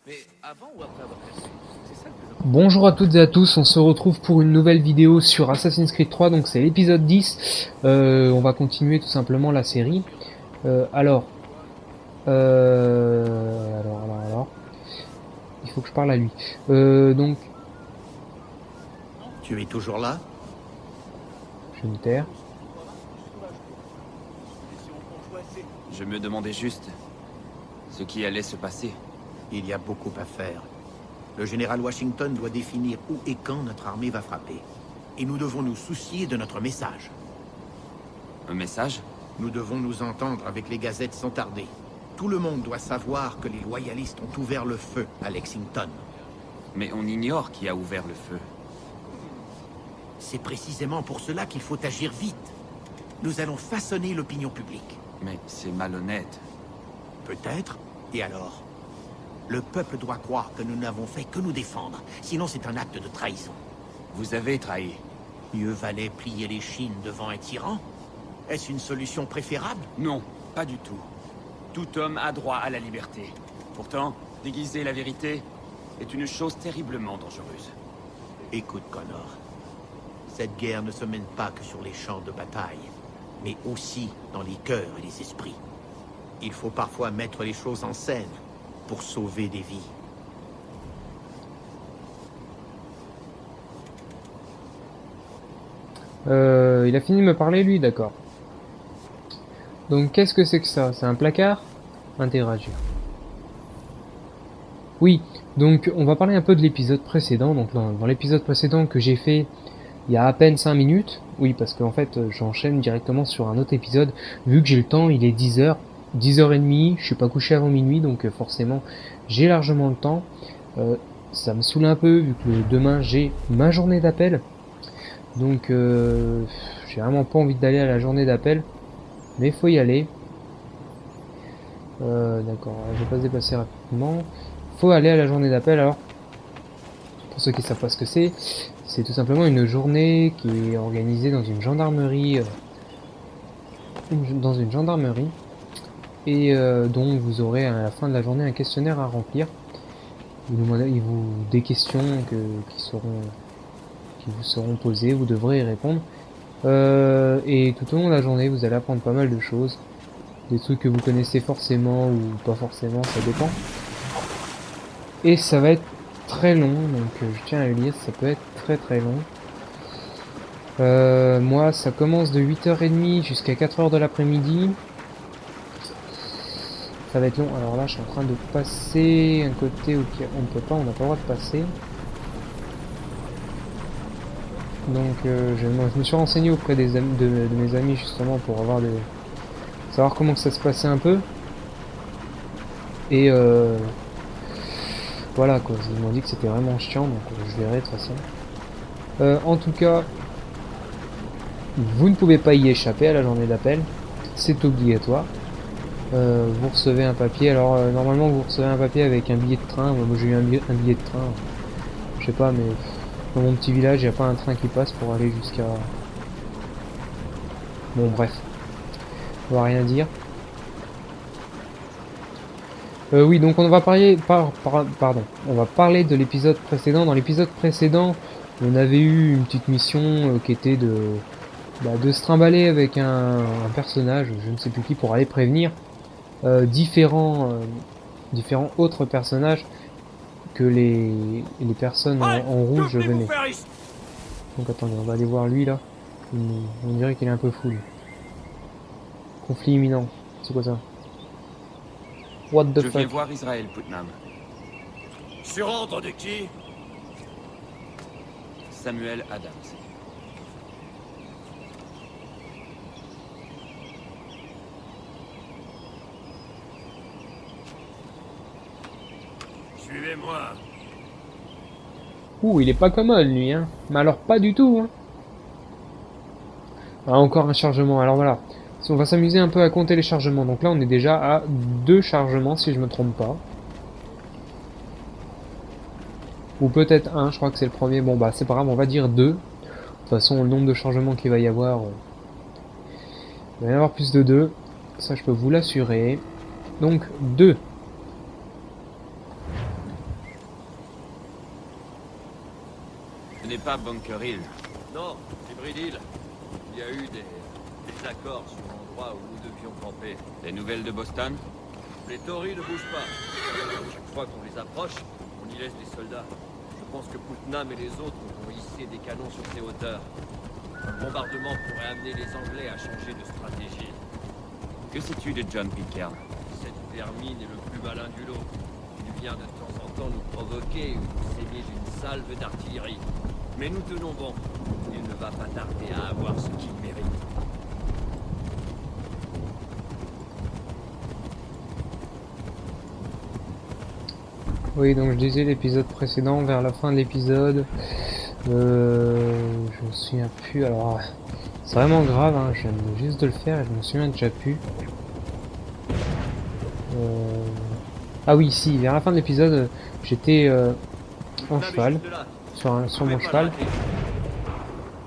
Mais avant ou après avoir percé? C'est ça le plus important. Bonjour à toutes et à tous, on se retrouve pour une nouvelle vidéo sur Assassin's Creed 3, donc c'est l'épisode 10. On va continuer tout simplement la série. Alors, il faut que je parle à lui. Donc, Tu es toujours là? je vais me taire. Je me demandais juste ce qui allait se passer. Il y a beaucoup à faire. Le général Washington doit définir où et quand notre armée va frapper. Et nous devons nous soucier de notre message. Un message? Nous devons nous entendre avec les gazettes sans tarder. Tout le monde doit savoir que les loyalistes ont ouvert le feu à Lexington. Mais on ignore qui a ouvert le feu. C'est précisément pour cela qu'il faut agir vite. Nous allons façonner l'opinion publique. Mais c'est malhonnête. Peut-être. Et alors? Le peuple doit croire que nous n'avons fait que nous défendre. Sinon, c'est un acte de trahison. Vous avez trahi. Mieux valait plier les chines devant un tyran? Est-ce une solution préférable? Non, pas du tout. Tout homme a droit à la liberté. Pourtant, déguiser la vérité est une chose terriblement dangereuse. Écoute, Connor. Cette guerre ne se mène pas que sur les champs de bataille, mais aussi dans les cœurs et les esprits. Il faut parfois mettre les choses en scène pour sauver des vies. Il a fini de me parler lui, d'accord. Donc qu'est-ce que c'est que ça? C'est un placard? Interagir. Oui, donc on va parler un peu de l'épisode précédent. Donc dans l'épisode précédent que j'ai fait il y a à peine 5 minutes, oui parce qu'en fait j'enchaîne directement sur un autre épisode, vu que j'ai le temps, il est 10h, 10h30, je suis pas couché avant minuit, donc forcément j'ai largement le temps. Ça me saoule un peu, vu que demain j'ai ma journée d'appel, donc j'ai vraiment pas envie d'aller à la journée d'appel, mais faut y aller. D'accord, je vais pas se dépasser rapidement. Faut aller à la journée d'appel. Alors, pour ceux qui savent pas ce que c'est tout simplement une journée qui est organisée dans une gendarmerie, et dont vous aurez à la fin de la journée un questionnaire à remplir. Il vous des questions qui vous seront posées, vous devrez y répondre. Et tout au long de la journée, vous allez apprendre pas mal de choses, des trucs que vous connaissez forcément ou pas forcément, ça dépend. Et ça va être très long, donc je tiens à le dire, ça peut être très long. Moi, ça commence de 8h30 jusqu'à 4h de l'après-midi. Ça va être long. Alors là, je suis en train de passer un côté où on peut pas, on n'a pas le droit de passer. Donc, je me suis renseigné auprès de mes amis justement pour savoir comment ça se passait un peu. Et voilà quoi, ils m'ont dit que c'était vraiment chiant, donc je verrai de toute façon. En tout cas, vous ne pouvez pas y échapper à la journée d'appel, c'est obligatoire. Vous recevez un papier, alors normalement vous recevez un papier avec un billet de train. Moi j'ai eu un billet de train, je sais pas, mais dans mon petit village il n'y a pas un train qui passe pour aller jusqu'à... Bon bref, on va rien dire. Oui, donc on va parler, on va parler de l'épisode précédent. Dans l'épisode précédent, on avait eu une petite mission qui était de se trimballer avec un personnage, je ne sais plus qui, pour aller prévenir différents autres personnages que les personnes en rouge venaient. Donc attendez, on va aller voir lui là. On dirait qu'il est un peu fou lui. Conflit imminent, c'est quoi ça? What the Je fuck? viens voir Israël, Putnam. Sur ordre de qui? Samuel Adams. Suivez-moi. Ouh, il est pas commode lui, hein. Mais alors pas du tout, hein. Ah, encore un chargement, alors voilà. On va s'amuser un peu à compter les chargements. Donc là on est déjà à 2 chargements si je me trompe pas. Ou peut-être un, je crois que c'est le premier. Bon bah c'est pas grave, on va dire 2. De toute façon le nombre de chargements qu'il va y avoir, il va y en avoir plus de 2. Ça je peux vous l'assurer. Donc 2. Ce n'est pas Bunker Hill. Non, c'est Bridil. Il y a eu des accords sur l'endroit où nous devions camper. Des nouvelles de Boston? Les Tories ne bougent pas. Chaque fois qu'on les approche, on y laisse des soldats. Je pense que Putnam et les autres vont hisser des canons sur ces hauteurs. Un bombardement pourrait amener les Anglais à changer de stratégie. Que sais-tu de John Pitcairn? Cette vermine est le plus malin du lot. Il vient de temps en temps nous provoquer ou nous saigner d'une salve d'artillerie. Mais nous tenons bon. Il ne va pas tarder à avoir ce qu'il mérite. Oui, donc je disais l'épisode précédent, vers la fin de l'épisode, je me souviens plus, alors c'est vraiment grave, hein, je viens juste de le faire et je me souviens déjà plus. Ah oui, si, vers la fin de l'épisode, j'étais en cheval, sur mon cheval,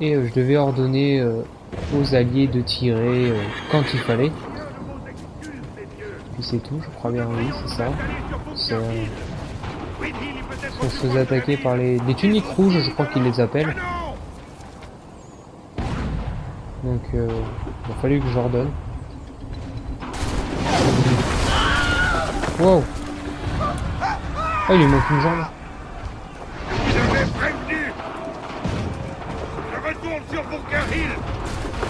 et je devais ordonner aux alliés de tirer quand il fallait. Puis c'est tout, je crois bien, oui, c'est ça. On se faisait attaquer par les tuniques rouges, je crois qu'ils les appellent. Donc il a fallu que j'ordonne. Wow. Ah, il lui manque une jambe. J'avais prévenu. Je retourne sur Bunker Hill.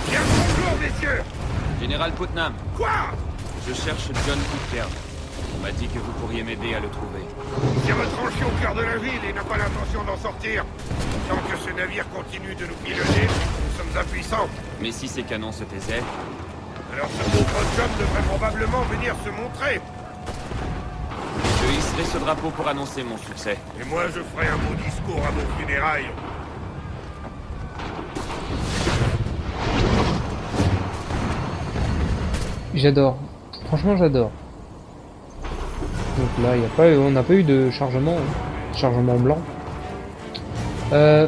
Bien bonjour, messieurs. Général Putnam, Quoi? je cherche John Pitcairn. On m'a dit que vous pourriez m'aider à le trouver. C'est retranché au cœur de la ville et n'a pas l'intention d'en sortir. Tant que ce navire continue de nous pilonner, nous sommes impuissants. Mais si ces canons se taisaient, Alors ce pauvre John devrait probablement venir se montrer. je hisserai ce drapeau pour annoncer mon succès. Et moi, je ferai un beau discours à vos funérailles. J'adore. Franchement, j'adore. Donc là, on n'a pas eu de chargement, hein. Chargement blanc.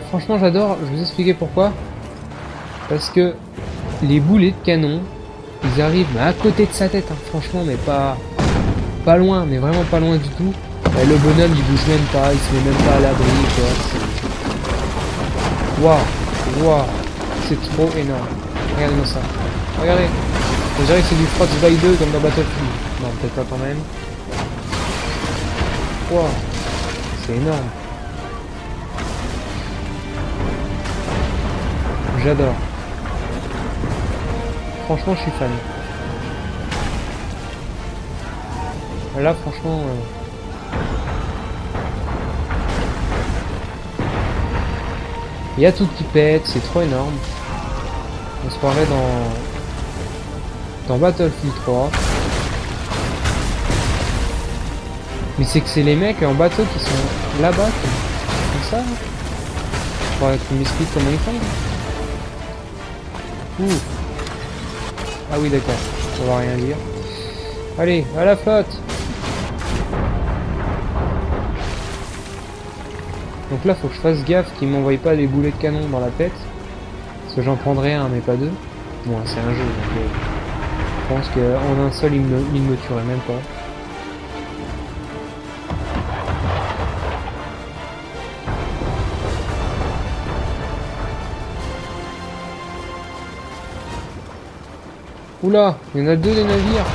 Franchement, j'adore. Je vais vous expliquer pourquoi. Parce que les boulets de canon, ils arrivent à côté de sa tête, hein, franchement, mais pas loin, mais vraiment pas loin du tout. Et le bonhomme, il bouge même pas, il se met même pas à l'abri, quoi. Waouh, c'est trop énorme. Regardez-moi ça. Regardez. On dirait que c'est du Frostbite 2 comme dans Battlefield. Non, peut-être pas quand même. Waouh, c'est énorme. J'adore. Franchement, je suis fan. Là, franchement... il y a tout qui pète, c'est trop énorme. On se croirait dans Battlefield 3. Mais c'est que c'est les mecs en bateau qui sont là-bas, comme ça. Faudrait que tu m'expliques comment ils font. Ouh. Ah oui, d'accord, on va rien dire. Allez, à la flotte. Donc là, faut que je fasse gaffe qu'ils m'envoient pas des boulets de canon dans la tête. Parce que j'en prendrai un, mais pas deux. Bon, c'est un jeu, donc je pense qu'en un seul, il me tuerait même pas. Oula, il y en a deux des navires.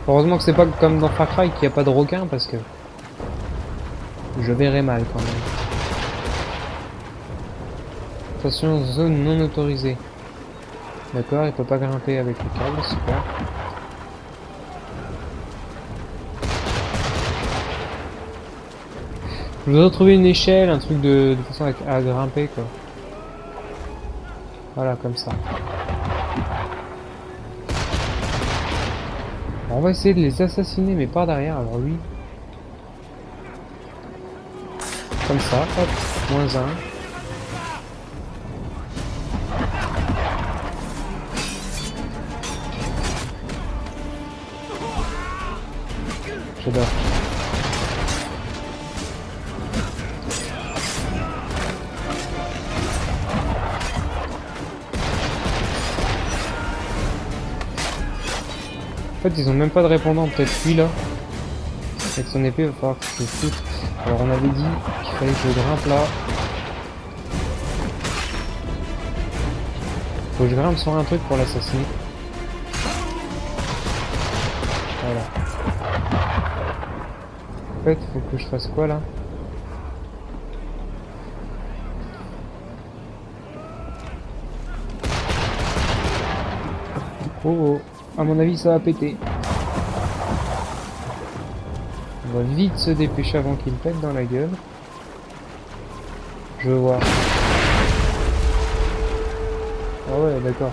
Heureusement que c'est pas comme dans Far Cry qu'il n'y a pas de requins parce que je verrais mal quand même. Attention, zone non autorisée. D'accord, il peut pas grimper avec le câble, super. Je voudrais trouver une échelle, un truc de façon à grimper quoi. Voilà, comme ça. Alors, on va essayer de les assassiner, mais par derrière. Alors lui, comme ça, hop, moins un. J'adore. En fait, ils ont même pas de répondant, peut-être lui là. Avec son épée, il va falloir que je le foute. Alors on avait dit qu'il fallait que je grimpe là. Faut que je grimpe sur un truc pour l'assassiner. Voilà. En fait, faut que je fasse quoi là? Oh oh, à mon avis ça va péter. On va vite se dépêcher avant qu'il pète dans la gueule. Je veux voir. Ah ouais, d'accord.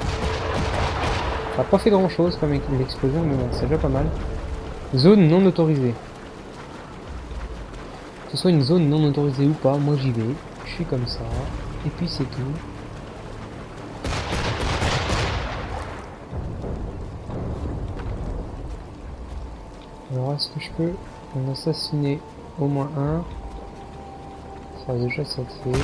Ça n'a pas fait grand chose comme l'explosion, mais bon, c'est déjà pas mal. Zone non autorisée. Que ce soit une zone non autorisée ou pas, moi j'y vais. Je suis comme ça. Et puis c'est tout. Alors est-ce que je peux en assassiner au moins un? Ça déjà ça te fait.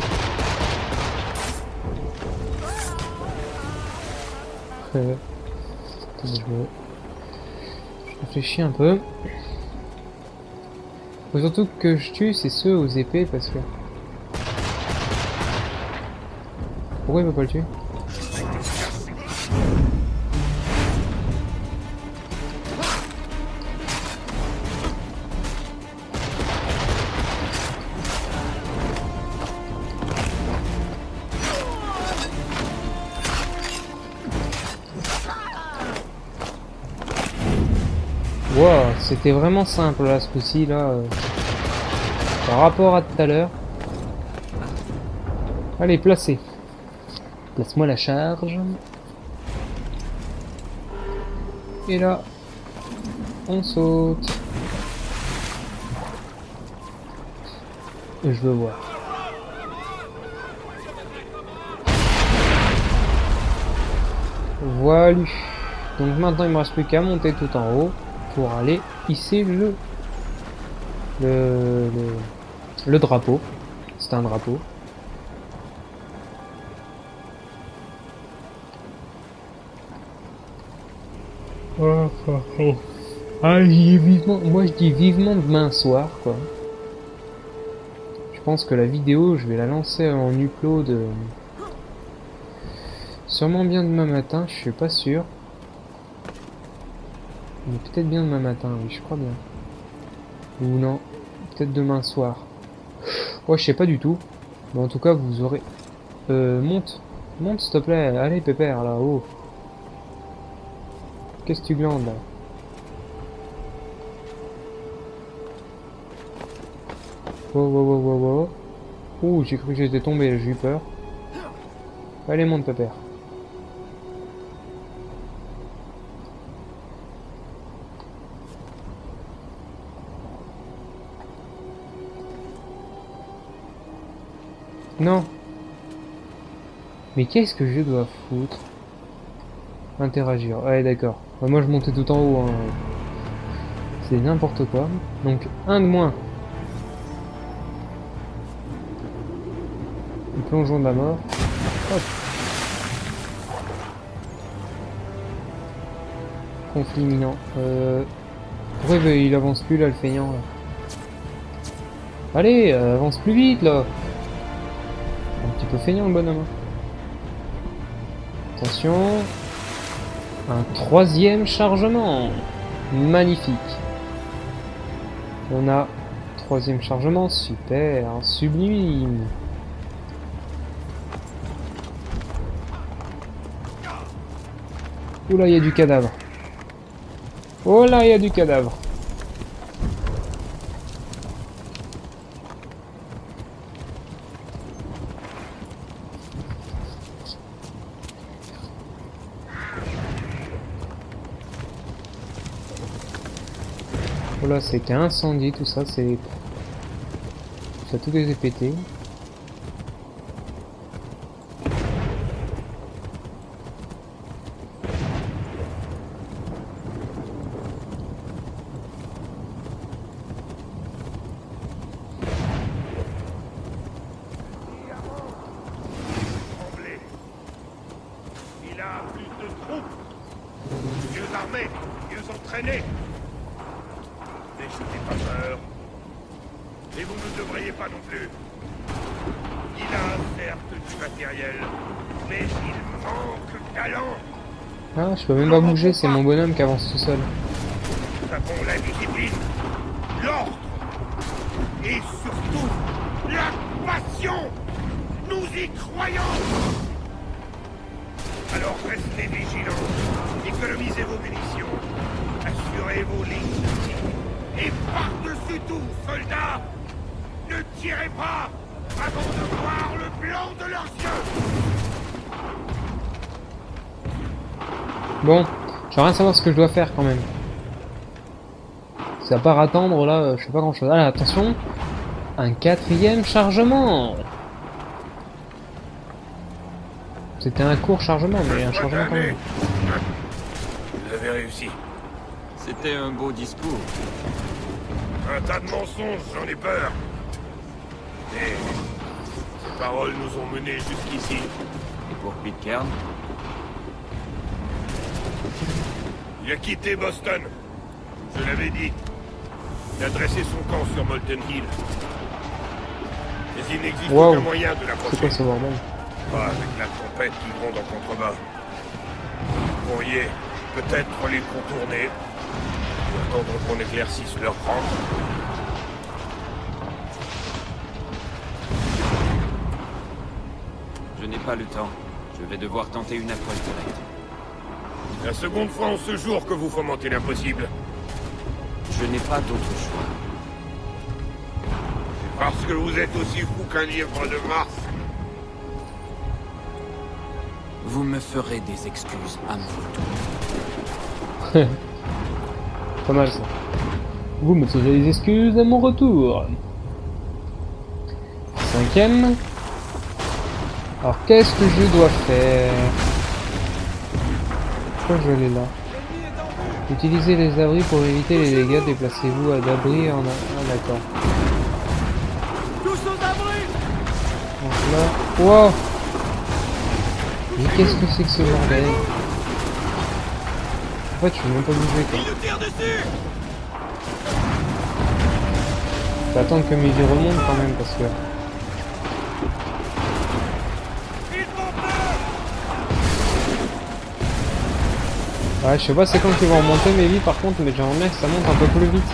Je réfléchis un peu. Faut surtout que je tue c'est ceux aux épées parce que... Pourquoi il veut pas le tuer? Wow, c'était vraiment simple là ce coup-ci là. Par rapport à tout à l'heure. Allez, placez. Place-moi la charge. Et là, on saute. Et je veux voir. Voilà. Donc maintenant il me reste plus qu'à monter tout en haut pour aller hisser le drapeau. C'est un drapeau. Ah, vivement, moi je dis vivement demain soir quoi. Je pense que la vidéo je vais la lancer en upload sûrement bien demain matin, je suis pas sûr. Mais peut-être bien demain matin, oui je crois bien. Ou non, peut-être demain soir. Ouais je sais pas du tout. Mais en tout cas vous aurez... monte s'il te plaît, allez pépère là-haut. Qu'est-ce que tu glandes là? Wow. Ouh, j'ai cru que j'étais tombé, j'ai eu peur. Allez, monte pépère. Non. Mais qu'est-ce que je dois foutre? Interagir. Ouais, d'accord. Moi, je montais tout en haut. Hein. C'est n'importe quoi. Donc, un de moins. Le plongeon de la mort. Hop. Conflit imminent. Pourquoi il avance plus là, le feignant là? Allez, avance plus vite là. Un petit peu feignant le bonhomme. Attention. Un troisième chargement. Magnifique. On a troisième chargement. Super. Sublime. Oula, il y a du cadavre. Oh là, il y a du cadavre. Oh là, c'était incendie tout ça, c'est... Ça a tout été pété. Il a plus de troupes, mieux armés, mieux entraînés. N'ayez pas peur. Et vous ne devriez pas non plus. Il a certes du matériel, mais il manque de talent. Ah, je peux même pas bouger, c'est mon bonhomme qui avance tout seul. Nous avons la discipline, l'ordre, et surtout, la passion. Nous y croyons. Alors restez vigilants, économisez vos munitions, assurez vos lignes de tir. Et par-dessus tout, soldats, ne tirez pas avant de voir le blanc de leurs yeux. Bon, j'aimerais rien savoir ce que je dois faire quand même. Si à part attendre là, je sais pas grand chose. Ah, attention, un 4e chargement. C'était un court chargement, mais un chargement quand même. Vous avez réussi. C'était un beau discours. Un tas de mensonges, j'en ai peur. Mais ces paroles nous ont menés jusqu'ici. Et pour Pitcairn, Il a quitté Boston. Je l'avais dit. Il a dressé son camp sur Molten Hill. Mais il n'existe Wow. aucun moyen de C'est l'approcher. quoi ce bordel? Pas avec la tempête qui gronde en contrebas. Vous pourriez peut-être les contourner. Ou attendre qu'on éclaircisse leur rang. je n'ai pas le temps. Je vais devoir tenter une approche directe. La seconde fois en ce jour que vous fomentez l'impossible. Je n'ai pas d'autre choix. Parce que vous êtes aussi fou qu'un livre de Mars. Vous me ferez des excuses à mon retour. Pas mal ça. Vous me ferez des excuses à mon retour. 5e. Alors qu'est-ce que je dois faire? Pourquoi je vais là? Utilisez les abris pour éviter les dégâts. Déplacez-vous à d'abri en... Ah d'accord. Donc là... Wow! Mais qu'est-ce que c'est que ce bordel? En fait, tu peux même pas bouger quoi. Faut attendre que mes vies remontent quand même parce que... Ouais, je sais pas c'est quand ils vont remonter mes vies par contre, mais j'aimerais bien que ça monte un peu plus vite.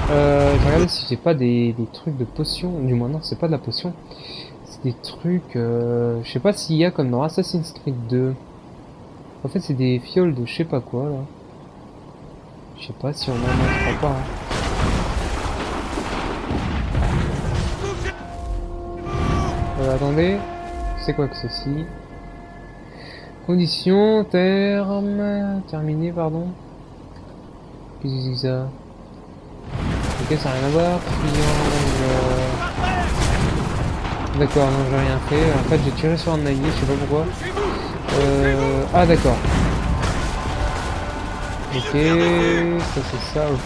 Je vais regarder si j'ai pas des trucs de potions, du moins non, c'est pas de la potion. C'est des trucs, je sais pas s'il y a comme dans Assassin's Creed 2. En fait c'est des fioles de je sais pas quoi là. Je sais pas si on en a, je crois pas. Attendez, c'est quoi que ceci? Conditions, terminé, pardon. Qu'est-ce que c'est que ça? Ok, ça n'a rien à voir. D'accord, non, j'ai rien fait. En fait, j'ai tiré sur un allié, je sais pas pourquoi. Ah, d'accord. Ok, ça c'est ça, ok.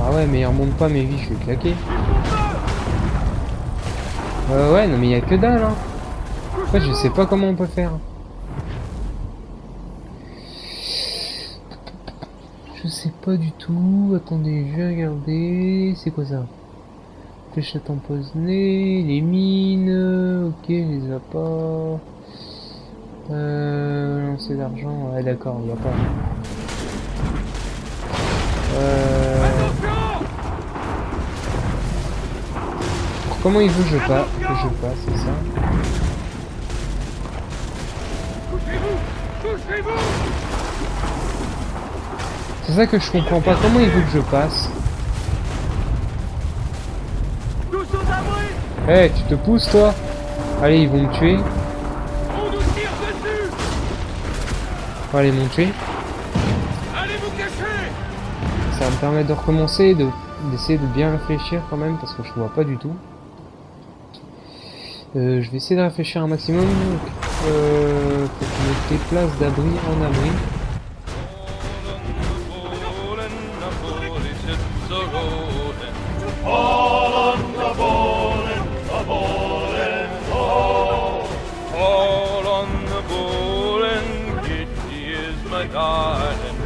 Ah ouais, mais il remonte pas mes vies, je vais claquer. Ouais, non mais il y a que dalle hein. En fait je sais pas comment on peut faire. Je sais pas du tout. Attendez, je vais regarder. C'est quoi ça? Fléchette empoisonnée, les mines, ok, je les ai pas. Lancer d'argent, ouais d'accord, il y a pas. Comment il veut que je passe, c'est ça? C'est ça que je comprends pas, comment il veut que je passe? Eh, hey, tu te pousses toi? Allez, ils vont me tuer. Allez, ils m'ont tué. Ça va me permettre de recommencer, d'essayer de bien réfléchir quand même, parce que je ne vois pas du tout. Je vais essayer de réfléchir un maximum. Faut que je me déplace d'abri en abri. All on the bowl and Kitty is my darling.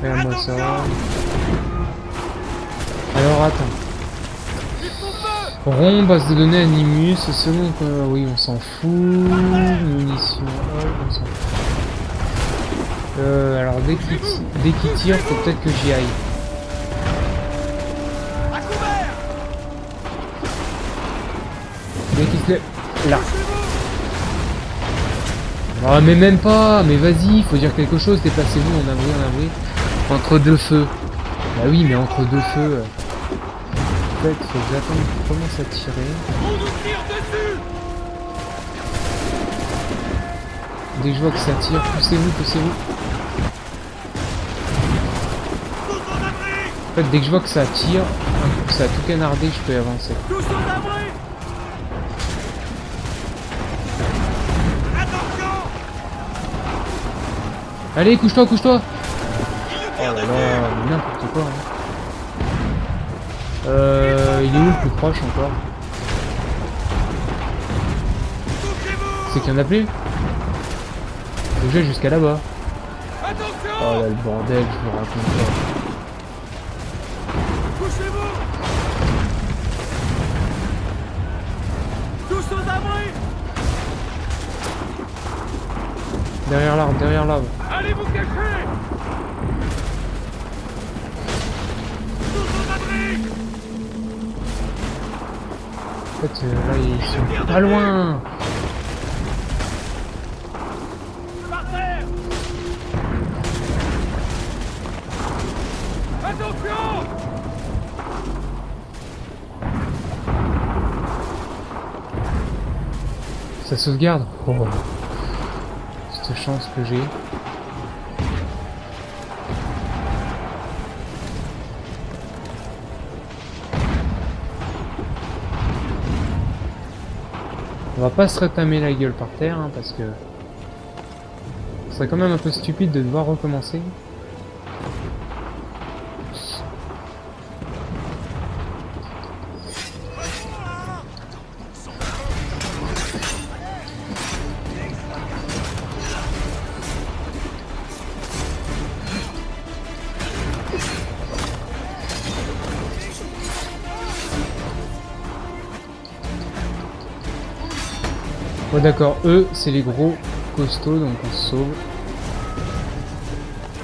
Regarde-moi ça. Alors attends. Rond, base de données Animus, second, oui on s'en fout. Munitions, on s'en fout. Alors dès qu'il tire, faut peut-être que j'y aille. Dès qu'il se lève. Là. Ah mais même pas, mais vas-y, faut dire quelque chose, déplacez-vous en avril. Entre deux feux. Bah oui, mais entre deux feux. En fait, faut que j'attende qu'il commence à tirer. Dès que je vois que ça tire, poussez-vous. En fait, dès que je vois que ça tire, que ça a tout canardé, je peux avancer. Allez, couche-toi. Oh là là, n'importe quoi. Hein. Il est où le plus proche encore? C'est qu'il y en a plus? Faut que j'aille jusqu'à là-bas. Oh là le bordel, je vous raconte pas. Derrière l'arbre. Allez vous cacher! En fait, là, ils sont pas loin. Par terre! Attention! Ça sauvegarde. Oh. Cette chance que j'ai. On va pas se retamer la gueule par terre, hein, parce que ce serait quand même un peu stupide de devoir recommencer. Bon d'accord, eux c'est les gros costauds, donc on se sauve.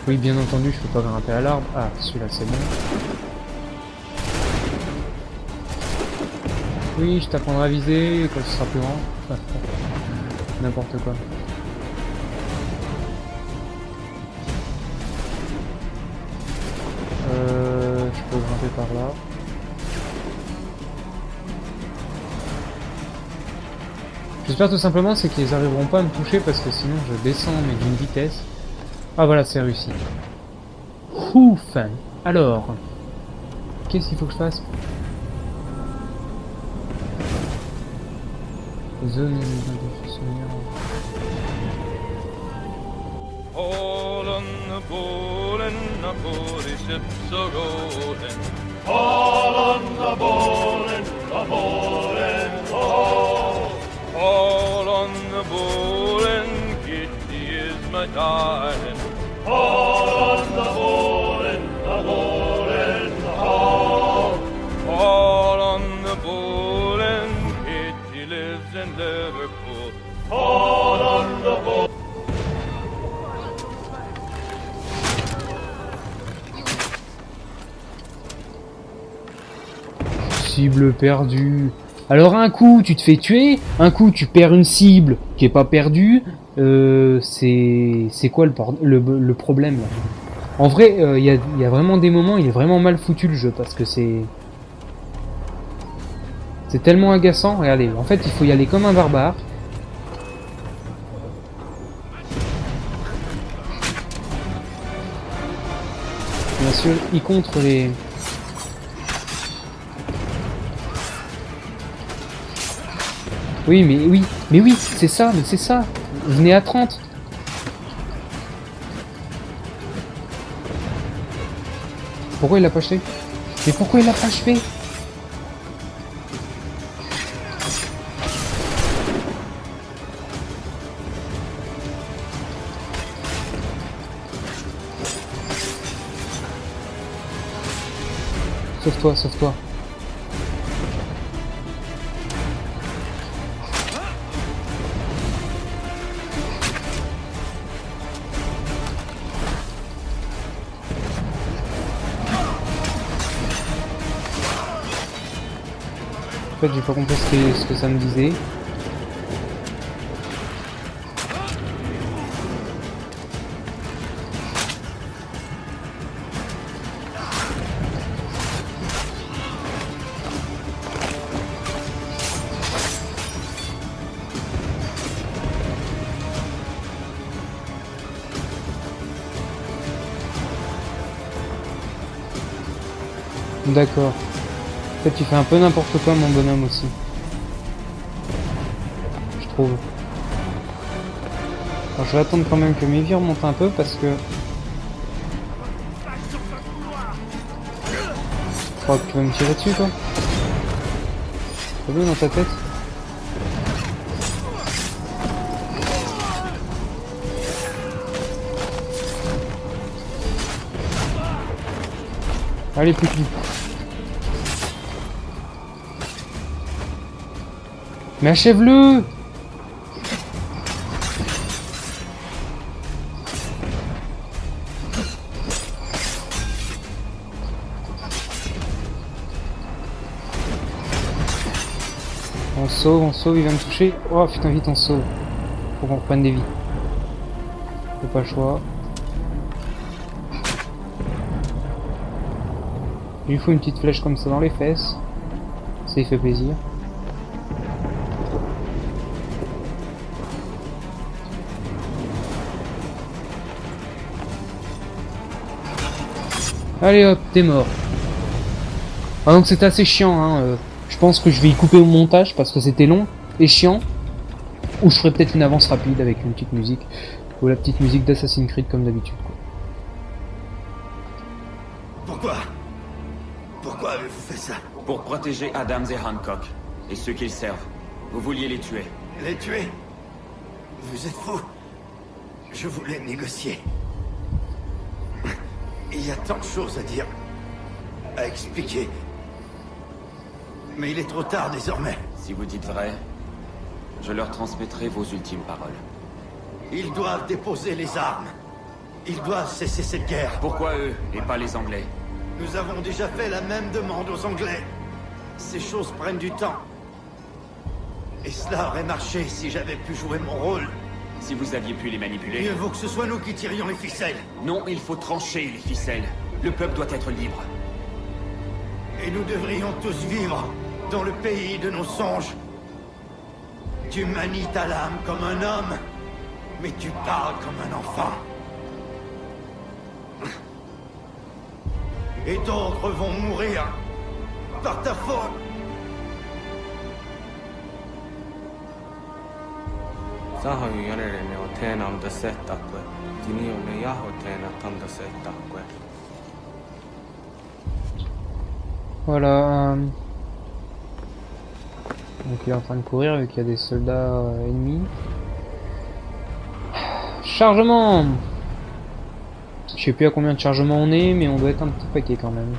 Oui bien entendu je peux pas grimper à l'arbre. Ah celui-là c'est bon. Oui je t'apprendrai à viser quand tu seras plus grand. N'importe quoi. Je peux grimper par là. J'espère tout simplement c'est qu'ils arriveront pas à me toucher parce que sinon je descends mais d'une vitesse. Ah voilà c'est réussi. Ouf. Alors, qu'est-ce qu'il faut que je fasse? Zone de souvenir. All on the board and the boarding ships are rolling. All on the ball and the ball and all. All on the board and Kitty is my darling. All on the ball and the ball and all. All on the board and Kitty lives in Liverpool. All on the ball. Cible perdue. Alors un coup tu te fais tuer, un coup tu perds une cible qui est pas perdue. C'est quoi le problème là? En vrai, il y a vraiment des moments, il est vraiment mal foutu le jeu parce que c'est tellement agaçant. Regardez, en fait il faut y aller comme un barbare. Bien sûr, il contre les... Oui, c'est ça, Venez à 30. Pourquoi il l'a pas acheté? Mais pourquoi il l'a pas achevé? Sauve-toi, sauve-toi. En fait, j'ai pas compris ce que ça me disait. D'accord. En fait, tu fais un peu n'importe quoi, mon bonhomme, aussi. Je trouve. Alors, je vais attendre quand même que mes vies remontent un peu, parce que... Je crois que tu vas me tirer dessus, toi. T'as vu dans ta tête? Allez, petit. Mais achève-le! On sauve, il va me toucher. Oh putain, vite, on sauve. Faut qu'on reprenne des vies. J'ai pas le choix. Il lui faut une petite flèche comme ça dans les fesses. Ça lui fait plaisir. Allez hop, t'es mort. Ah donc c'était assez chiant, hein. Je pense que je vais y couper au montage parce que c'était long et chiant. Ou je ferai peut-être une avance rapide avec une petite musique. Ou la petite musique d'Assassin's Creed comme d'habitude. Pourquoi avez-vous fait ça? Pour protéger Adams et Hancock, et ceux qu'ils servent. Vous vouliez les tuer. Les tuer? Vous êtes fous. Je voulais négocier. Il y a tant de choses à dire, à expliquer. Mais il est trop tard désormais. Si vous dites vrai, je leur transmettrai vos ultimes paroles. Ils doivent déposer les armes. Ils doivent cesser cette guerre. Pourquoi eux, et pas les Anglais? Nous avons déjà fait la même demande aux Anglais. Ces choses prennent du temps. Et cela aurait marché si j'avais pu jouer mon rôle. Si vous aviez pu les manipuler. Mieux vaut que ce soit nous qui tirions les ficelles. Non, il faut trancher les ficelles. Le peuple doit être libre. Et nous devrions tous vivre dans le pays de nos songes. Tu manies ta lame comme un homme, mais tu parles comme un enfant. Et d'autres vont mourir par ta faute. Voilà. Donc il est en train de courir vu qu'il y a des soldats ennemis. Chargement! Je sais plus à combien de chargements on est, mais on doit être un petit paquet quand même.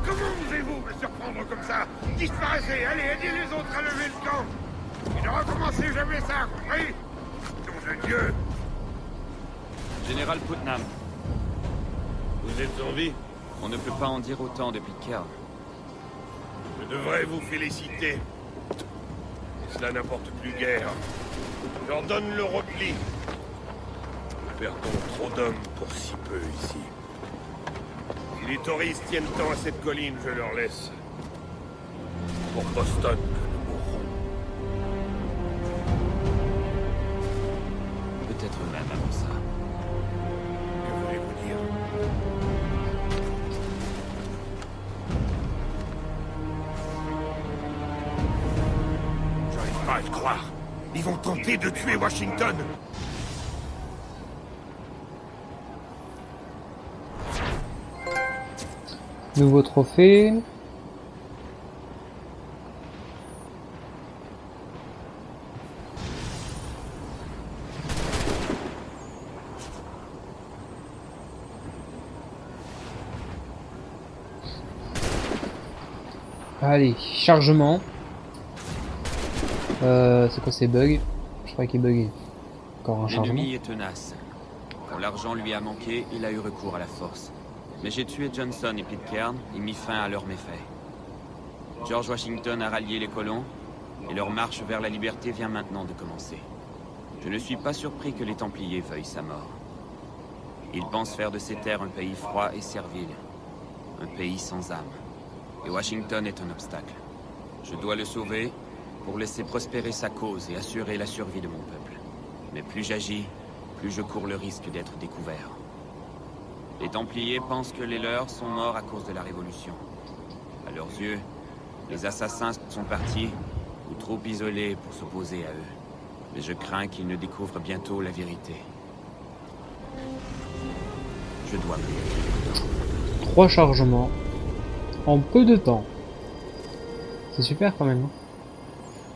Comment osez-vous me surprendre comme ça? Disparaissez, allez, aidez les autres à lever le camp. Et ne recommencez jamais ça, compris? Nom de Dieu! Général Putnam, Vous êtes en vie? on ne peut pas en dire autant depuis Kerr. Je devrais vous féliciter. Et cela n'importe plus guère. J'ordonne le repli. Nous perdons trop d'hommes pour si peu ici. Si les touristes tiennent tant à cette colline, je leur laisse. Pour Boston que nous mourrons. Peut-être même avant ça. Que voulez-vous dire? J'arrive pas à le croire. Ils vont tenter de tuer Washington. Nouveau trophée. Allez, chargement. C'est quoi ces bugs? Je crois qu'il est bugué. Encore un chargement. L'ennemi est tenace. Quand l'argent lui a manqué, il a eu recours à la force. Mais j'ai tué Johnson et Pitcairn et mis fin à leurs méfaits. George Washington a rallié les colons, et leur marche vers la liberté vient maintenant de commencer. Je ne suis pas surpris que les Templiers veuillent sa mort. Ils pensent faire de ces terres un pays froid et servile. Un pays sans âme. Et Washington est un obstacle. Je dois le sauver pour laisser prospérer sa cause et assurer la survie de mon peuple. Mais plus j'agis, plus je cours le risque d'être découvert. Les Templiers pensent que les leurs sont morts à cause de la Révolution. À leurs yeux, les assassins sont partis, ou trop isolés pour s'opposer à eux. Mais je crains qu'ils ne découvrent bientôt la vérité. Je dois prier. 3 chargements. En peu de temps. C'est super quand même.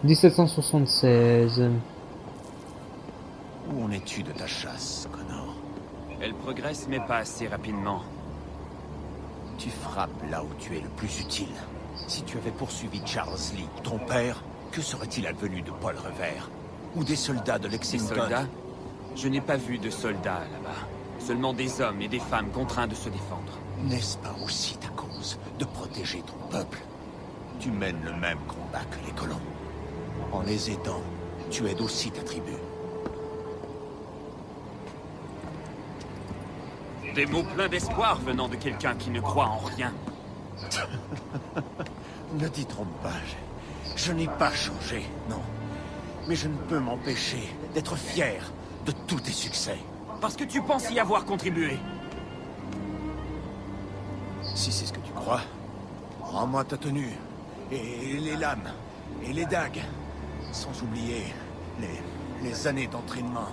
1776. Où en es-tu de ta chasse, Connor? Elle progresse, mais pas assez rapidement. Tu frappes là où tu es le plus utile. Si tu avais poursuivi Charles Lee, ton père, que serait-il advenu de Paul Revere? Ou des soldats de Ces Lexington? soldats? Je n'ai pas vu de soldats là-bas. Seulement des hommes et des femmes contraints de se défendre. N'est-ce pas aussi ta cause de protéger ton peuple? Tu mènes le même combat que les colons. En les aidant, tu aides aussi ta tribu. Des mots pleins d'espoir venant de quelqu'un qui ne croit en rien. Ne t'y trompe pas, je n'ai pas changé, non. Mais je ne peux m'empêcher d'être fier de tous tes succès. Parce que tu penses y avoir contribué. Si c'est ce que tu crois, rends-moi ta tenue, et les lames, et les dagues, sans oublier les années d'entraînement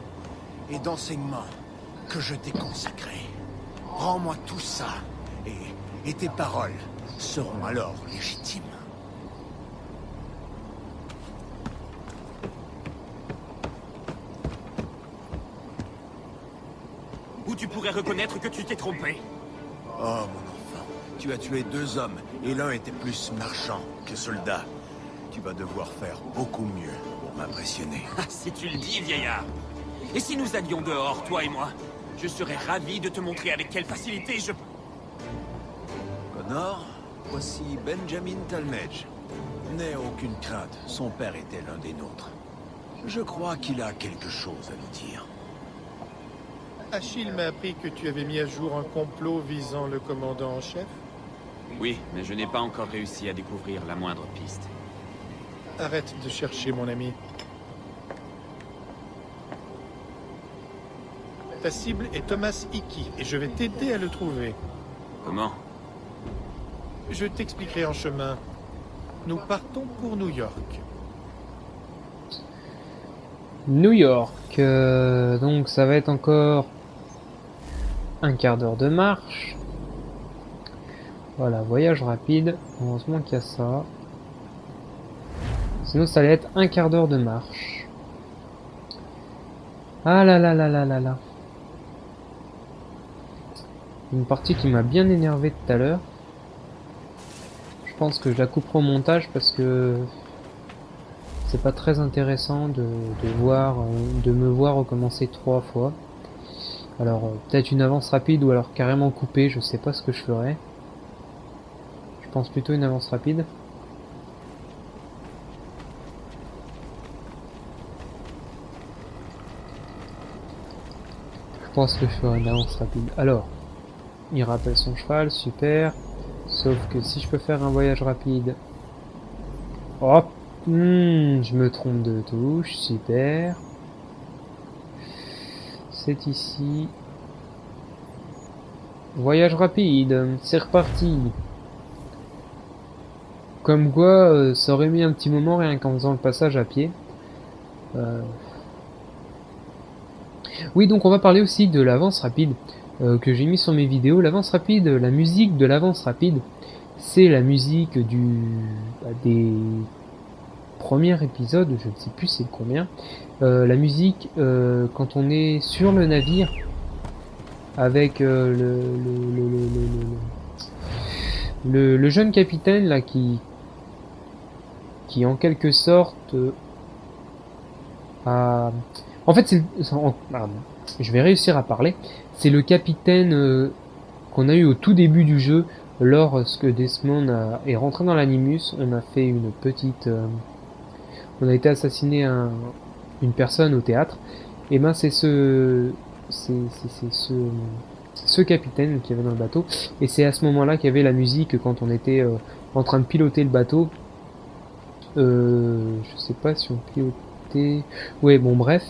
et d'enseignement que je t'ai consacrées. Rends-moi tout ça, et tes paroles seront alors légitimes. Ou tu pourrais reconnaître que tu t'es trompé. Oh, mon enfant, tu as tué 2 hommes, et l'un était plus marchand que soldat. Tu vas devoir faire beaucoup mieux pour m'impressionner. Ah, si tu le dis, vieillard. Et si nous allions dehors, toi et moi? Je serais ravi de te montrer avec quelle facilité je... Connor, voici Benjamin Talmadge. N'aie aucune crainte, son père était l'un des nôtres. Je crois qu'il a quelque chose à nous dire. Achille m'a appris que tu avais mis à jour un complot visant le commandant en chef. Oui, mais je n'ai pas encore réussi à découvrir la moindre piste. Arrête de chercher, mon ami. Ta cible est Thomas Hickey, et je vais t'aider à le trouver. Comment? Je t'expliquerai en chemin. Nous partons pour New York. New York. Donc ça va être encore un quart d'heure de marche. Voilà, voyage rapide. Heureusement qu'il y a ça. Sinon ça allait être un quart d'heure de marche. Ah là là là là là là. Une partie qui m'a bien énervé tout à l'heure. Je pense que je la couperai au montage parce que c'est pas très intéressant de me voir recommencer 3 fois. Alors peut-être une avance rapide ou alors carrément couper, je sais pas ce que je ferai. Je pense plutôt une avance rapide. Je pense que je ferai une avance rapide. Alors, il rappelle son cheval, super. Sauf que si je peux faire un voyage rapide... Hop, je me trompe de touche, super. C'est ici. Voyage rapide, c'est reparti. Comme quoi, ça aurait mis un petit moment rien qu'en faisant le passage à pied. Oui, donc on va parler aussi de l'avance rapide. que j'ai mis sur mes vidéos. L'avance rapide, la musique de l'avance rapide, c'est la musique des premiers épisodes, je ne sais plus c'est combien. La musique quand on est sur le navire avec le jeune capitaine là qui en quelque sorte a... En fait je vais réussir à parler. C'est le capitaine qu'on a eu au tout début du jeu lorsque Desmond est rentré dans l'Animus. On a fait une petite... on a été assassiné une personne au théâtre. Et ben c'est ce capitaine qui avait dans le bateau. Et c'est à ce moment-là qu'il y avait la musique quand on était en train de piloter le bateau. Je sais pas si on pilotait... Ouais, bon bref.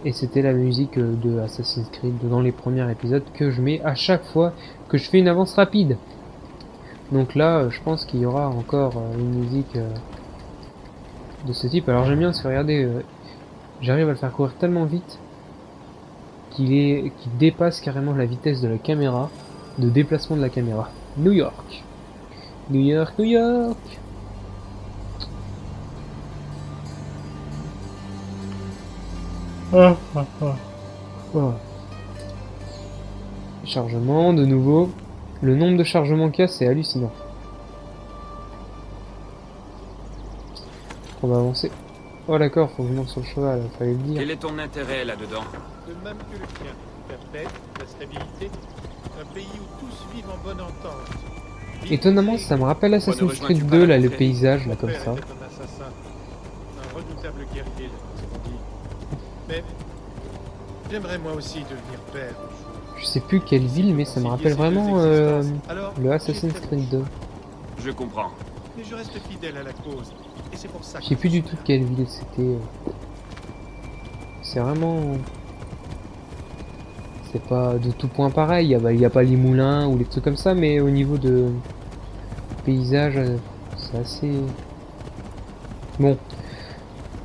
Et c'était la musique de Assassin's Creed dans les premiers épisodes que je mets à chaque fois que je fais une avance rapide. Donc là, je pense qu'il y aura encore une musique de ce type. Alors j'aime bien parce que regardez, j'arrive à le faire courir tellement vite qu'il dépasse carrément la vitesse de la caméra, de déplacement de la caméra. New York. New York, New York. Oh. Chargement de nouveau. Le nombre de chargements qu'il y a, c'est hallucinant. On va avancer. Oh d'accord, faut que je monte sur le cheval, fallait le dire. Quel est ton intérêt là-dedans? De même que le tien. La paix, la stabilité, un pays où tous vivent en bonne entente. Étonnamment, ça me rappelle Assassin's Creed 2, là, les paysages, là, comme ça. Un assassin, un redoutable guerrier, comme on dit. Mais j'aimerais moi aussi devenir père. Je sais plus quelle ville, mais ça me rappelle vraiment le Assassin's Creed 2. Je comprends. Mais je reste fidèle à la cause. Et c'est pour ça que Je sais plus du tout quelle ville c'était. C'est vraiment... C'est pas de tout point pareil, il y a pas les moulins ou les trucs comme ça, mais au niveau de paysage, c'est assez... Bon,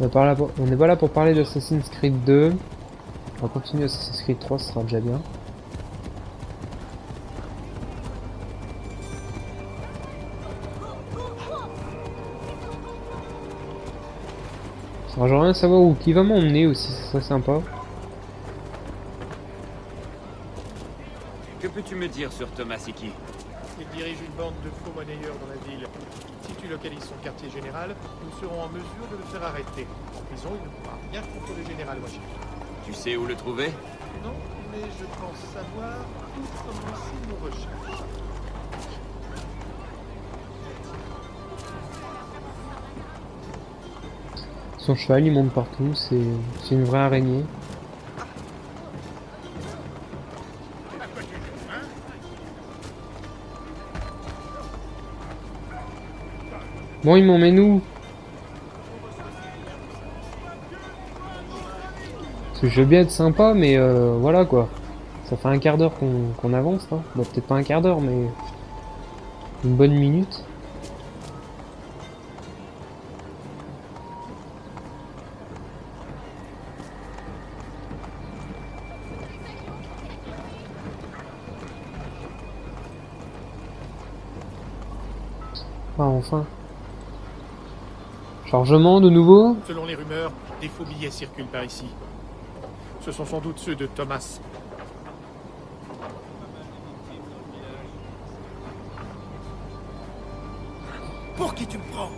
on n'est pas là pour parler d'Assassin's Creed 2. On va continuer Assassin's Creed 3, ce sera déjà bien. Alors j'aimerais bien savoir où qui va m'emmener aussi, ça serait sympa. Que peux-tu me dire sur Tomasiki? il dirige une bande de faux monnayeurs dans la ville. Si tu localises son quartier général, nous serons en mesure de le faire arrêter. En prison, il ne pourra rien contre le général Washington. Tu sais où le trouver? Non, mais je pense savoir où commencer nos recherches. Son cheval il monte partout, c'est une vraie araignée. Bon, il m'emmène où? Parce que je veux bien être sympa, mais voilà quoi. Ça fait un quart d'heure qu'on avance, hein. Bon, peut-être pas un quart d'heure, mais une bonne minute. Ah, enfin. Chargement de nouveau. Selon les rumeurs, des faux billets circulent par ici. Ce sont sans doute ceux de Thomas. Pour qui tu me prends?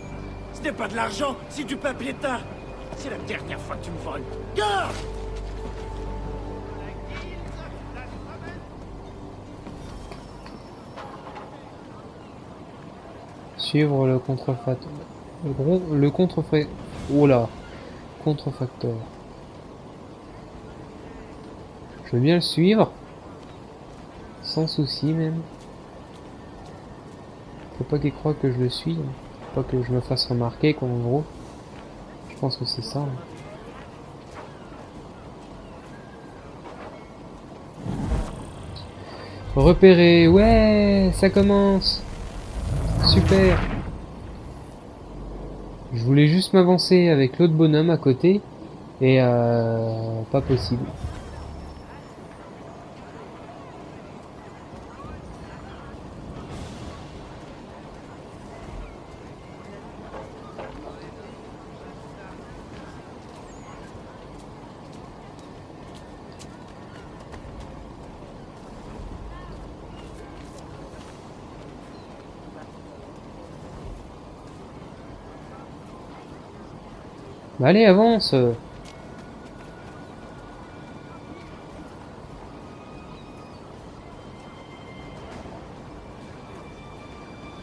Ce n'est pas de l'argent, c'est du papier teint. C'est la dernière fois que tu me voles. Garde! Suivre le contrefacteur. Le contrefacteur. Oh là! Contrefacteur. Je veux bien le suivre. Sans souci même. Faut pas qu'il croie que je le suis. Faut pas que je me fasse remarquer quoi en gros. Je pense que c'est ça. Hein. Repérer. Ouais! Ça commence! Super! Je voulais juste m'avancer avec l'autre bonhomme à côté. Et pas possible. Bah allez, avance.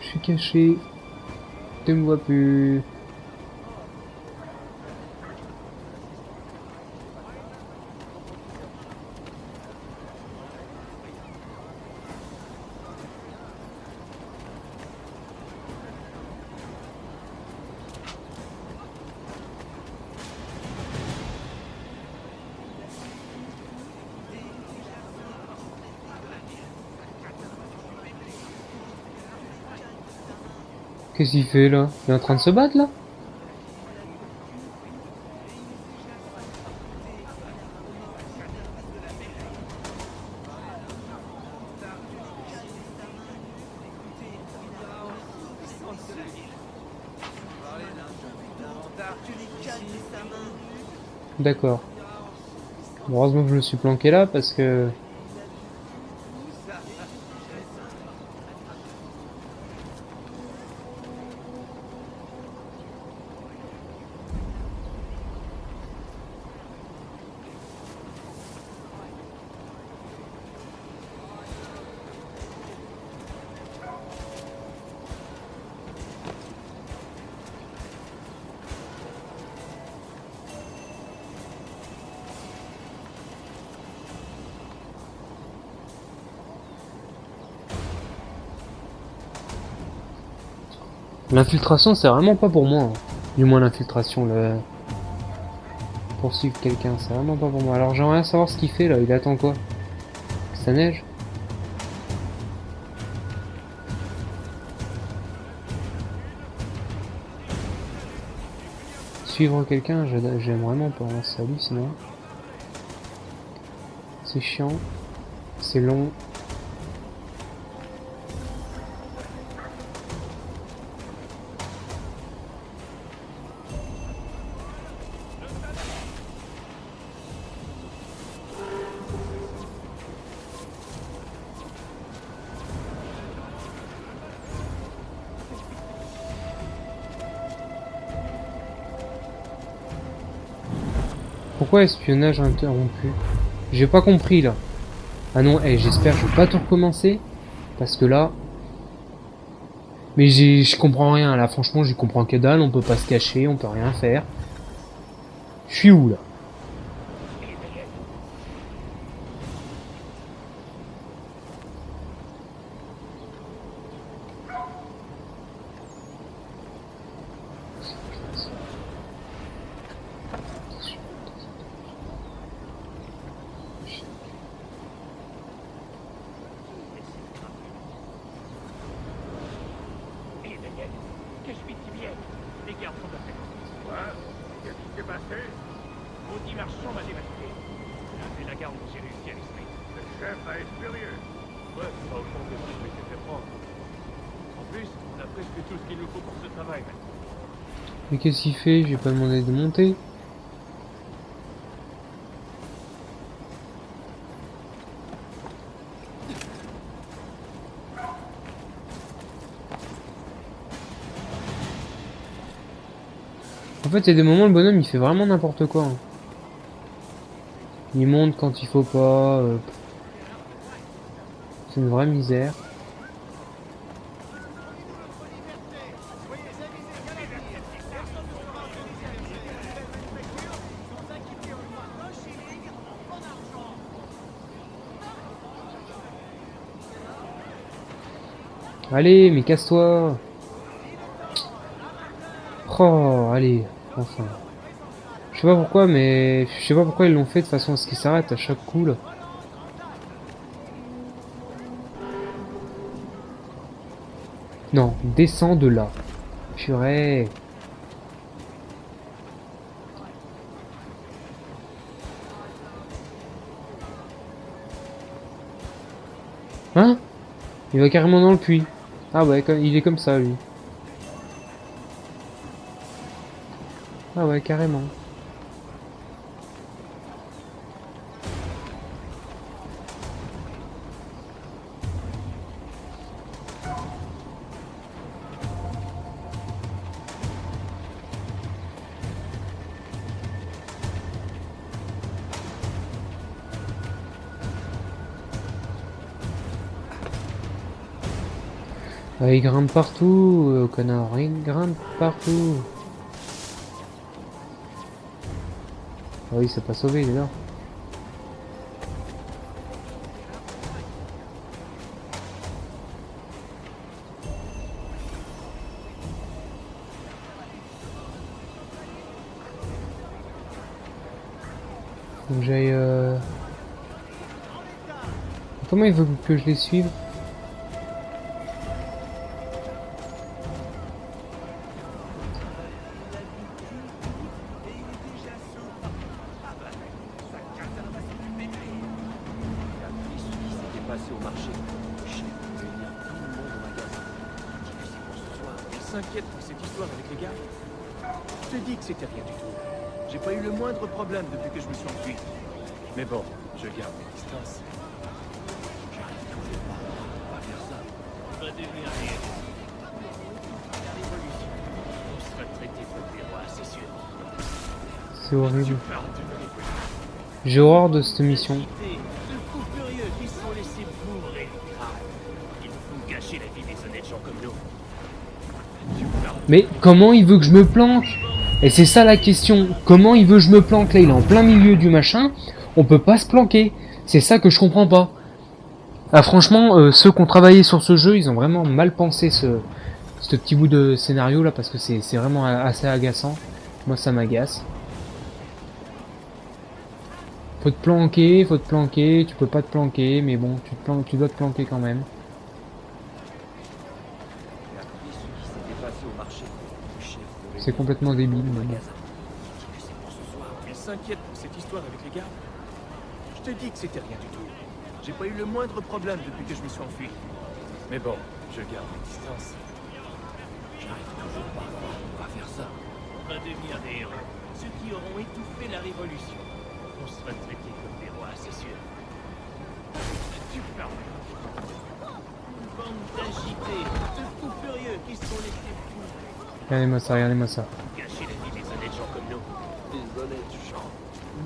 Je suis caché. Tu me vois plus. Qu'est-ce qu'il fait là? Il est en train de se battre là? D'accord. Bon, heureusement que je me suis planqué là parce que... L'infiltration, c'est vraiment pas pour moi, hein. Du moins l'infiltration, le... Poursuivre quelqu'un, c'est vraiment pas pour moi. Alors j'aimerais bien savoir ce qu'il fait là, il attend quoi? Que ça neige? Suivre quelqu'un, j'aime vraiment pas, hein. C'est hallucinant. C'est chiant, c'est long. Pourquoi espionnage interrompu? J'ai pas compris là. Ah non, j'espère que je vais pas tout recommencer. Parce que là... Mais je comprends rien là, franchement j'y comprends que dalle, on peut pas se cacher, on peut rien faire. Je suis où là? Mais qu'est-ce qu'il fait? J'ai pas demandé de monter. En fait, il y a des moments, le bonhomme, il fait vraiment n'importe quoi, hein. Il monte quand il faut pas. C'est une vraie misère. Allez, mais casse-toi. Oh, allez, enfin. Je sais pas pourquoi, mais... Je sais pas pourquoi ils l'ont fait de façon à ce qu'il s'arrête à chaque coup, là. Non, descends de là. Purée. Hein? Il va carrément dans le puits. Ah ouais, il est comme ça, lui. Ah ouais, carrément. Ah, il grimpe partout, connard, il grimpe partout. Ah oui, c'est pas sauvé, il est là. Faut que j'aille... Comment il veut que je les suive? S'inquiète pour cette histoire avec les gars. Je te dis que c'était rien du tout. J'ai pas eu le moindre problème depuis que je me suis enfui. Mais bon, je garde mes distances. J'arrive toujours pas à faire ça. On va devenir des héros. La révolution. On sera traité comme des rois, c'est sûr. C'est horrible. Tu parles de révolution. J'ai horreur de cette mission. De fous furieux qui sont laissés bourrer le crâne. Ils nous font gâcher la vie des honnêtes gens comme nous. Tu parles Mais comment il veut que je me planque? Et c'est ça la question. Comment il veut que je me planque? Là, il est en plein milieu du machin. On peut pas se planquer. C'est ça que je comprends pas. Ah, franchement, ceux qui ont travaillé sur ce jeu, ils ont vraiment mal pensé ce petit bout de scénario là, parce que c'est vraiment assez agaçant. Moi, ça m'agace. Faut te planquer, tu peux pas te planquer, mais bon, tu dois te planquer quand même. C'est complètement débile, mais bon. Il s'inquiète pour cette histoire avec les gars. Je te dis que c'était rien du tout. J'ai pas eu le moindre problème depuis que je me suis enfui. Mais bon, je garde mes distances. J'arrive toujours pas à faire ça. On va devenir des héros. Ceux qui auront étouffé la révolution. On sera traités comme des rois, c'est sûr. Tu parles. Une bande d'agités, de fous furieux qui sont laissés fous. Regardez-moi ça, regardez-moi ça. Gâcher la vie des honnêtes gens comme nous. Des honnêtes gens.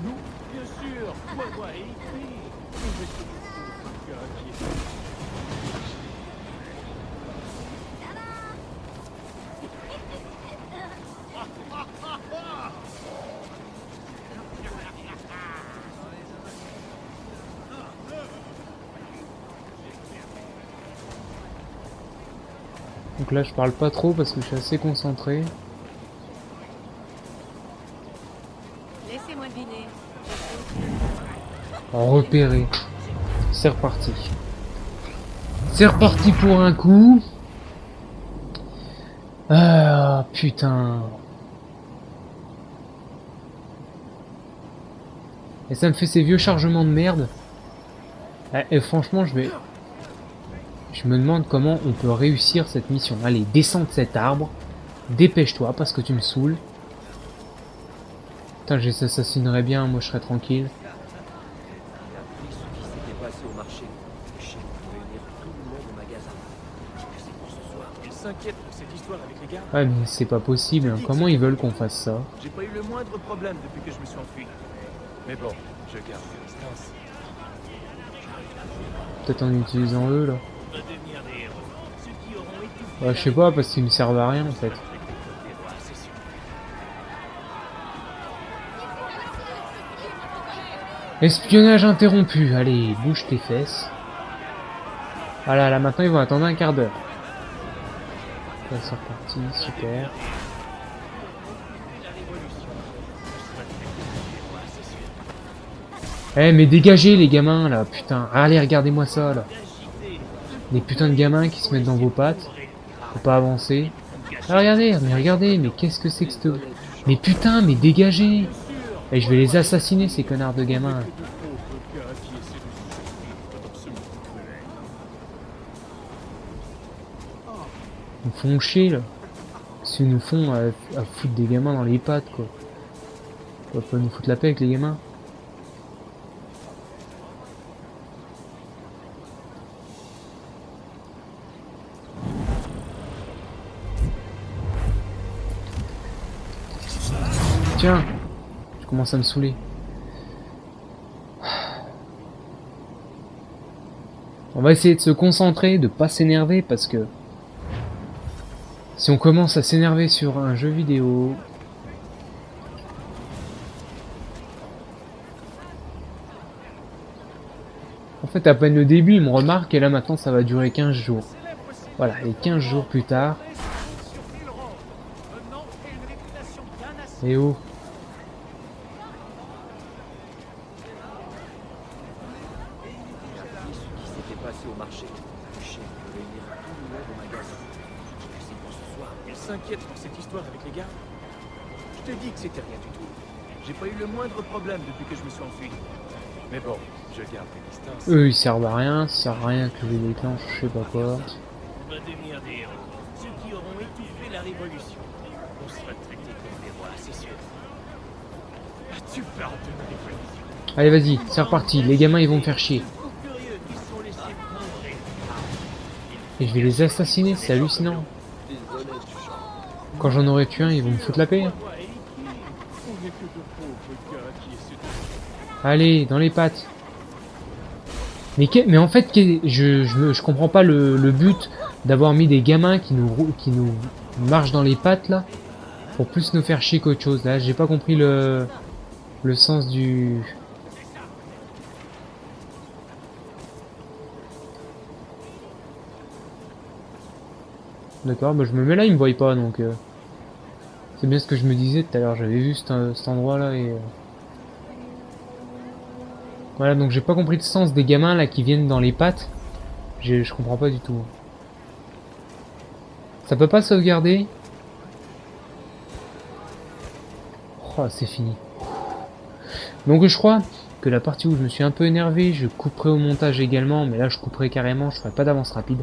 Nous, bien sûr. Moi et lui. Mais c'est le gars qui est... Donc là, je parle pas trop parce que je suis assez concentré. Laissez-moi deviner. Repérer. C'est reparti. C'est reparti pour un coup. Ah putain. Et ça me fait ces vieux chargements de merde. Et franchement, je me demande comment on peut réussir cette mission. Allez, descends de cet arbre. Dépêche-toi parce que tu me saoules. Putain, j'assassinerais bien, moi je serais tranquille. Il s'inquiète pour cette histoire avec les gars. Ouais, mais c'est pas possible. Hein. Comment ils veulent qu'on fasse ça? J'ai pas eu le moindre problème depuis que je me suis enfui. Mais bon, je garde mes distances. Peut-être en utilisant eux là. On va devenir des héros. Ceux qui auront étouffé Ouais, je sais pas parce qu'ils me servent à rien en fait. des rois, c'est sûr. Espionnage interrompu. Allez, bouge tes fesses. Voilà, là maintenant ils vont attendre un quart d'heure. Là c'est reparti, super. Eh mais dégagez les gamins là, putain. Allez, regardez-moi ça là. Des putains de gamins qui se mettent dans vos pattes. Faut pas avancer. Ah, regardez, mais qu'est-ce que c'est que ce... Mais putain, mais dégagez. Et je vais les assassiner ces connards de gamins. Ils me font chier là. Ils nous font à foutre des gamins dans les pattes quoi. On va pas nous foutre la paix avec les gamins. Tiens, je commence à me saouler. On va essayer de se concentrer, de pas s'énerver parce que Si on commence à s'énerver sur un jeu vidéo... En fait, à peine le début, il me remarque, et là maintenant ça va durer 15 jours. Voilà, et 15 jours plus tard... Eh oh! J'ai appris ce qui s'était passé au marché. Le chef veut réunir tout le monde au magasin. Je sais pour ce soir. Elle s'inquiète pour cette histoire avec les gardes. Je te dis que c'était rien du tout. J'ai pas eu le moindre problème depuis que je me suis enfui. Mais bon, je garde mes distances. Eux ils servent à rien, ça sert à rien que je les déclenche, je sais pas quoi. On va devenir des héros. Ceux qui auront étouffé la révolution. On sera traités comme des rois, c'est sûr. As-tu peur de la révolution? Allez vas-y, c'est reparti, les gamins ils vont me faire chier. Aux curieux qui sont laissés prendre Et je vais les assassiner, c'est hallucinant. Quand j'en aurai tué un, ils vont me foutre la paix. Hein. Allez, dans les pattes. Mais en fait, je comprends pas le but d'avoir mis des gamins qui nous marchent dans les pattes là, pour plus nous faire chier qu'autre chose. Là, j'ai pas compris le sens du... D'accord, bah je me mets là, il me voit pas donc... C'est bien ce que je me disais tout à l'heure, j'avais vu cet endroit là et... Voilà, donc j'ai pas compris le sens des gamins là qui viennent dans les pattes. Je comprends pas du tout. Ça peut pas sauvegarder? Oh, c'est fini. Donc je crois que la partie où je me suis un peu énervé, je couperai au montage également, mais là je couperai carrément, je ferai pas d'avance rapide.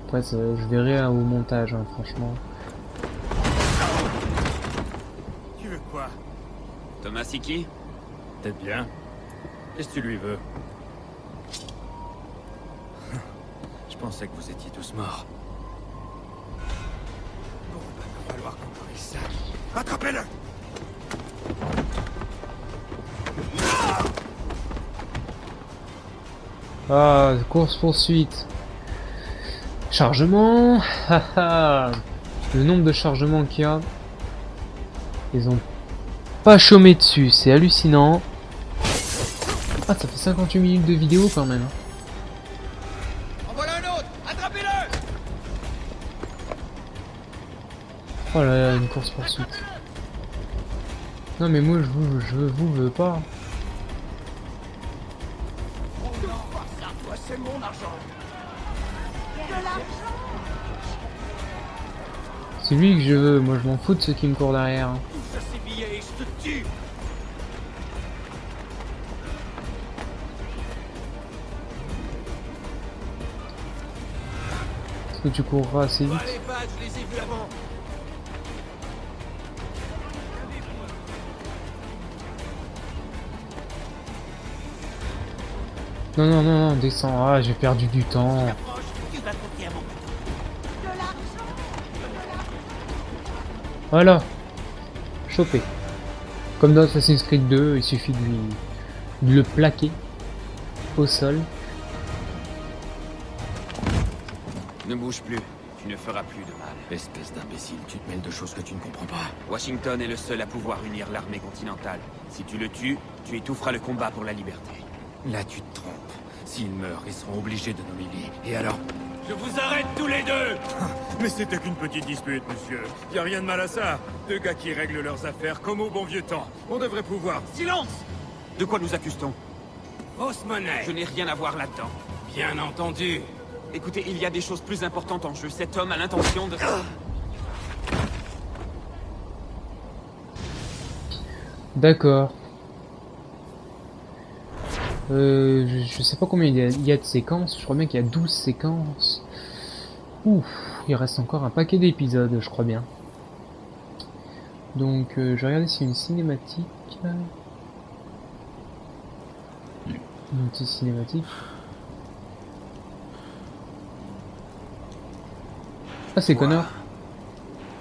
Après, je verrai au montage, hein, franchement. Tu veux quoi? Thomas Hickey? Peut-être bien. Qu'est-ce que tu lui veux? Je pensais que vous étiez tous morts. Bon, ben, va falloir qu'on corrige ça. Attrapez-le! Ah, course-poursuite. Chargement. Haha. Le nombre de chargements qu'il y a. Ils ont pas chômé dessus, c'est hallucinant. Ah, ça fait 58 minutes de vidéo quand même. En voilà un autre! Attrapez-le! Oh là là, une course-poursuite. Non mais moi je vous veux pas. C'est mon argent! C'est lui que je veux, moi je m'en fous de ceux qui me courent derrière. Ça c'est billets et je te tue! Est-ce que tu courras assez vite? Les badges, je les ai vus avant! Non, non, non, non, descends. Ah, j'ai perdu du temps. Tu vas confier à mon Voilà. Chopé. Comme dans Assassin's Creed 2, il suffit de le plaquer au sol. Ne bouge plus, tu ne feras plus de mal. Espèce d'imbécile, tu te mêles de choses que tu ne comprends pas. Washington est le seul à pouvoir unir l'armée continentale. Si tu le tues, tu étoufferas le combat pour la liberté. Là, tu te trompes. S'ils meurent, ils seront obligés de nous humilier. Et alors? Je vous arrête tous les deux! Mais c'était qu'une petite dispute, monsieur. Y a rien de mal à ça. Deux gars qui règlent leurs affaires comme au bon vieux temps. On devrait pouvoir... Silence! De quoi nous accuse-t-on? Fausse monnaie! Je n'ai rien à voir là-dedans. Bien entendu! Écoutez, il y a des choses plus importantes en jeu. Cet homme a l'intention de... D'accord. Je sais pas combien il y a de séquences. Je crois bien qu'il y a 12 séquences. Ouf, il reste encore un paquet d'épisodes, je crois bien. Donc, je vais regarder s'il y a une cinématique. Une petite cinématique. Ah, c'est Connor.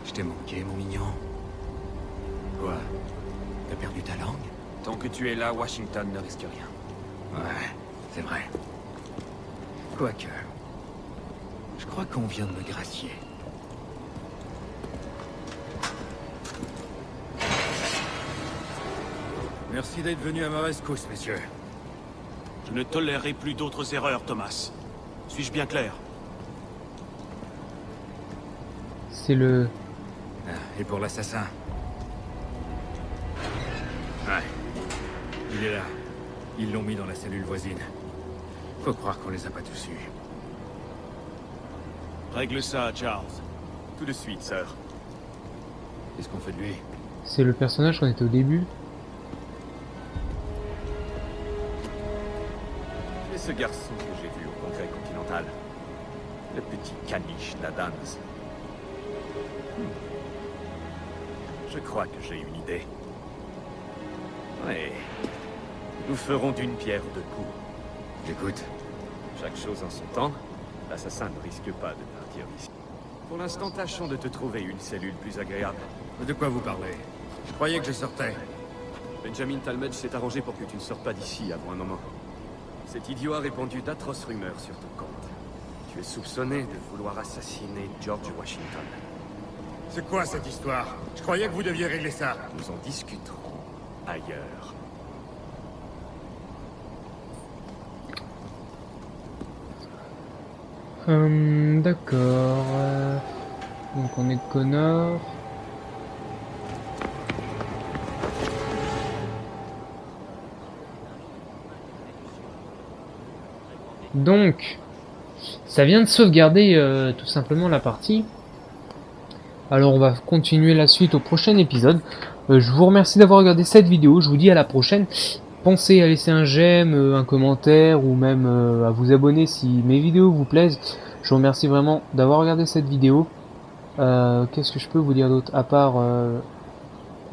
Je t'ai manqué, mon mignon. Quoi? T'as perdu ta langue? Tant que tu es là, Washington ne risque rien. Ouais, C'est vrai. Quoique... Je crois qu'on vient de me gracier. Merci d'être venu à ma rescousse, messieurs. Je ne tolérerai plus d'autres erreurs, Thomas. Suis-je bien clair? C'est le... Et pour l'assassin? Ouais. Il est là. Ils l'ont mis dans la cellule voisine. Faut croire qu'on les a pas tous eus. Règle ça, Charles. Tout de suite, sœur. Qu'est-ce qu'on fait de lui? C'est le personnage qu'on était au début. C'est ce garçon que j'ai vu au Congrès continental. Le petit caniche d'Adams. Je crois que j'ai une idée. Ouais. Nous ferons d'une pierre deux coups. Écoute. Chaque chose en son temps. L'assassin ne risque pas de partir d'ici. Pour l'instant, tâchons de te trouver une cellule plus agréable. De quoi vous parlez? Je croyais que je sortais. Benjamin Talmadge s'est arrangé pour que tu ne sortes pas d'ici avant un moment. Cet idiot a répandu d'atroces rumeurs sur ton compte. Tu es soupçonné de vouloir assassiner George Washington. C'est quoi cette histoire? Je croyais que vous deviez régler ça. Nous en discuterons ailleurs. D'accord. Donc on est Connor. Donc, ça vient de sauvegarder tout simplement la partie. Alors on va continuer la suite au prochain épisode. Je vous remercie d'avoir regardé cette vidéo. Je vous dis à la prochaine. Pensez à laisser un j'aime, un commentaire ou même à vous abonner si mes vidéos vous plaisent. Je vous remercie vraiment d'avoir regardé cette vidéo. Qu'est-ce que je peux vous dire d'autre à part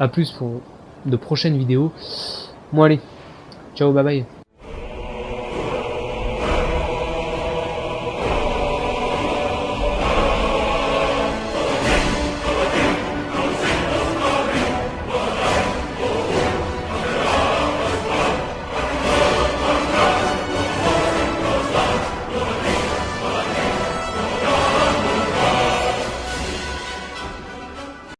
à plus pour de prochaines vidéos. Bon allez, ciao, bye bye.